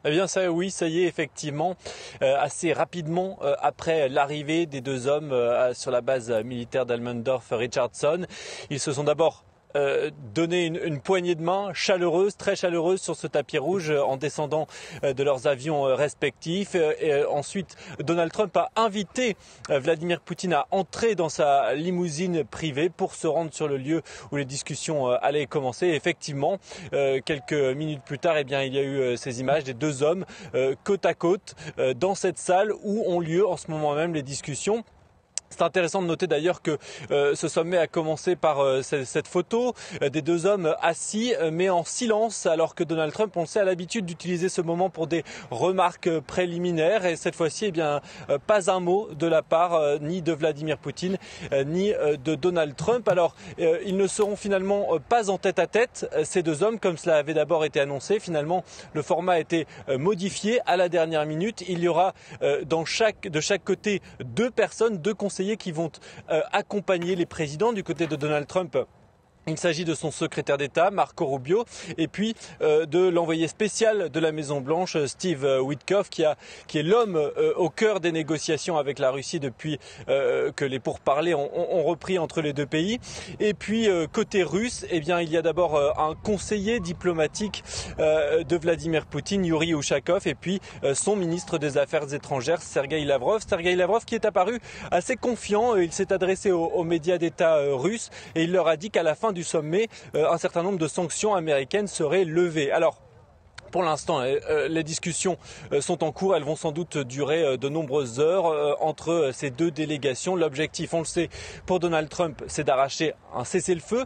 Eh bien ça, oui, ça y est, effectivement, assez rapidement après l'arrivée des deux hommes sur la base militaire d'Almendorf-Richardson, ils se sont d'abord donné une poignée de main chaleureuse, très chaleureuse sur ce tapis rouge en descendant de leurs avions respectifs. Et ensuite, Donald Trump a invité Vladimir Poutine à entrer dans sa limousine privée pour se rendre sur le lieu où les discussions allaient commencer. Et effectivement, quelques minutes plus tard, eh bien, il y a eu ces images des deux hommes côte à côte dans cette salle où ont lieu en ce moment même les discussions. C'est intéressant de noter d'ailleurs que ce sommet a commencé par cette photo des deux hommes assis mais en silence, alors que Donald Trump, on le sait, a l'habitude d'utiliser ce moment pour des remarques préliminaires, et cette fois-ci, eh bien, pas un mot de la part ni de Vladimir Poutine ni de Donald Trump. Alors ils ne seront finalement pas en tête-à-tête, ces deux hommes, comme cela avait d'abord été annoncé. Finalement, le format a été modifié à la dernière minute. Il y aura de chaque côté deux personnes, deux conseillers qui vont accompagner les présidents. Du côté de Donald Trump, il s'agit de son secrétaire d'État, Marco Rubio, et puis de l'envoyé spécial de la Maison-Blanche, Steve Witkoff, qui est l'homme au cœur des négociations avec la Russie depuis que les pourparlers ont repris entre les deux pays. Et puis côté russe, eh bien, il y a d'abord un conseiller diplomatique de Vladimir Poutine, Yuri Ushakov, et puis son ministre des Affaires étrangères, Sergueï Lavrov. Sergueï Lavrov qui est apparu assez confiant. Il s'est adressé aux médias d'État russes et il leur a dit qu'à la fin du sommet, un certain nombre de sanctions américaines seraient levées. Alors, pour l'instant, les discussions sont en cours. Elles vont sans doute durer de nombreuses heures entre ces deux délégations. L'objectif, on le sait, pour Donald Trump, c'est d'arracher un cessez-le-feu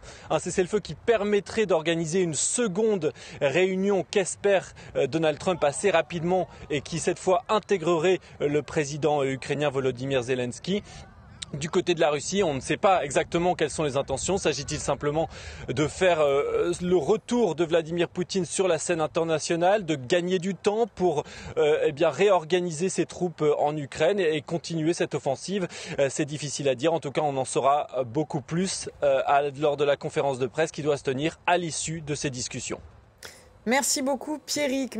qui permettrait d'organiser une seconde réunion qu'espère Donald Trump assez rapidement et qui, cette fois, intégrerait le président ukrainien Volodymyr Zelensky. Du côté de la Russie, on ne sait pas exactement quelles sont les intentions. S'agit-il simplement de faire le retour de Vladimir Poutine sur la scène internationale, de gagner du temps pour réorganiser ses troupes en Ukraine et continuer cette offensive? C'est difficile à dire. En tout cas, on en saura beaucoup plus lors de la conférence de presse qui doit se tenir à l'issue de ces discussions. Merci beaucoup, Pierrick.